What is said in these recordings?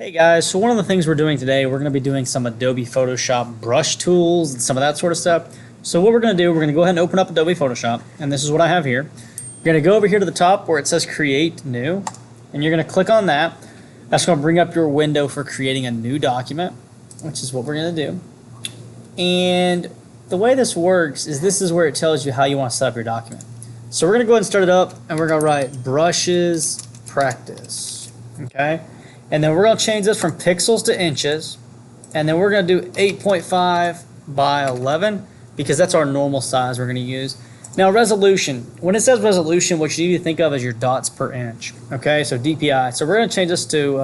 Hey guys, so one of the things we're doing today, we're going to be doing some Adobe Photoshop brush tools and some of that sort of stuff. So what we're going to do, we're going to go ahead and open up Adobe Photoshop, and this is what I have here. You're going to go over here to the top where it says Create New, and you're going to click on that. That's going to bring up your window for creating a new document, which is what we're going to do. And the way this works is this is where it tells you how you want to set up your document. So we're going to go ahead and start it up, and we're going to write Brushes Practice, okay? And then we're going to change this from pixels to inches. And then we're going to do 8.5 by 11 because that's our normal size we're going to use. Now resolution. When it says resolution, what you need to think of is your dots per inch. Okay, so DPI. So we're going to change this to,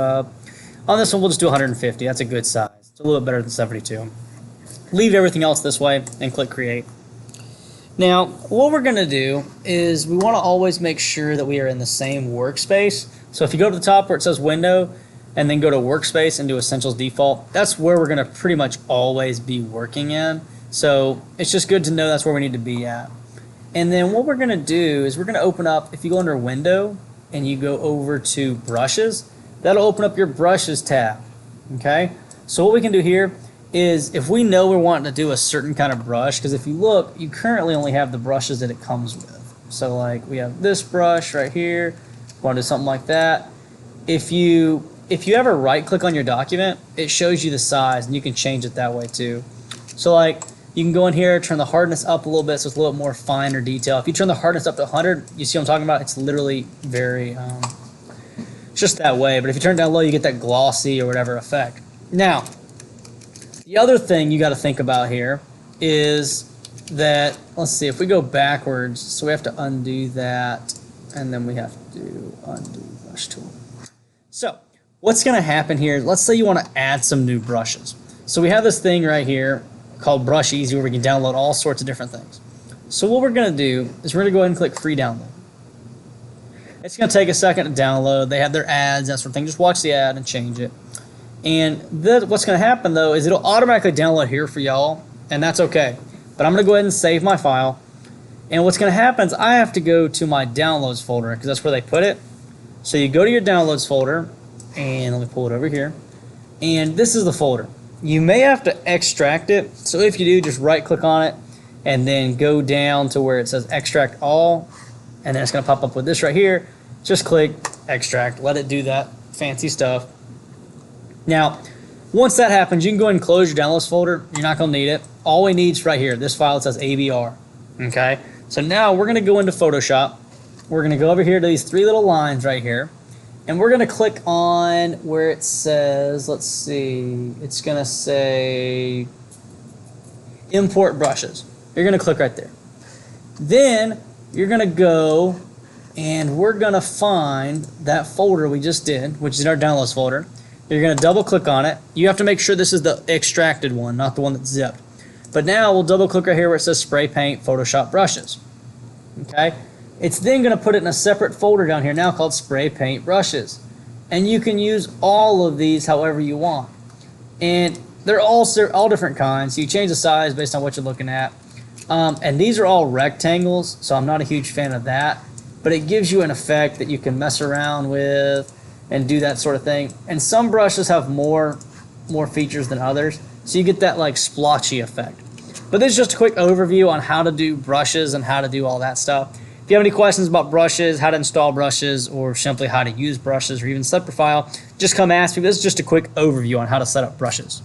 on this one we'll just do 150. That's a good size. It's a little bit better than 72. Leave everything else this way and click Create. Now, what we're going to do is we want to always make sure that we are in the same workspace. So if you go to the top where it says Window, and then go to Workspace and do Essentials Default, that's where we're going to pretty much always be working in. So it's just good to know that's where we need to be at. And then what we're going to do is we're going to open up, if you go under Window and you go over to Brushes, that'll open up your Brushes tab. Okay? So what we can do here is if we know we're wanting to do a certain kind of brush, because if you look, you currently only have the brushes that it comes with. So like we have this brush right here, want to do something like that. If you ever right click on your document, it shows you the size and you can change it that way too. So like you can go in here, turn the hardness up a little bit so it's a little more finer detail. If you turn the hardness up to 100, you see what I'm talking about? It's literally very, just that way. But if you turn it down low, you get that glossy or whatever effect. Now, the other thing you got to think about here is that, let's see, if we go backwards, so we have to undo that and then we have to do undo brush tool. So what's going to happen here, let's say you want to add some new brushes. So we have this thing right here called Brush Easy where we can download all sorts of different things. So what we're going to do is we're going to go ahead and click Free Download. It's going to take a second to download. They have their ads, that sort of thing. Just watch the ad and change it. And what's going to happen though is it'll automatically download here for y'all, and that's okay. But I'm going to go ahead and save my file. And what's going to happen is I have to go to my Downloads folder because that's where they put it. So you go to your Downloads folder, and let me pull it over here, and this is the folder. You may have to extract it, so if you do, just right click on it and then go down to where it says extract all, and then it's going to pop up with this right here. Just click extract, let it do that fancy stuff. Now once that happens, you can go ahead and close your downloads folder. You're not going to need it. All we need is right here, this file that says ABR. Okay, so now we're going to go into Photoshop. We're going to go over here to these three little lines right here. And we're going to click on where it says, let's see, it's going to say Import Brushes. You're going to click right there. Then you're going to go and we're going to find that folder we just did, which is in our Downloads folder. You're going to double click on it. You have to make sure this is the extracted one, not the one that's zipped. But now we'll double click right here where it says Spray Paint Photoshop Brushes. Okay? It's then going to put it in a separate folder down here now called Spray Paint Brushes. And you can use all of these however you want. And they're all different kinds. You change the size based on what you're looking at. And these are all rectangles, so I'm not a huge fan of that. But it gives you an effect that you can mess around with and do that sort of thing. And some brushes have more features than others. So you get that like splotchy effect. But this is just a quick overview on how to do brushes and how to do all that stuff. If you have any questions about brushes, how to install brushes, or simply how to use brushes, or even set up your file, just come ask me. This is just a quick overview on how to set up brushes.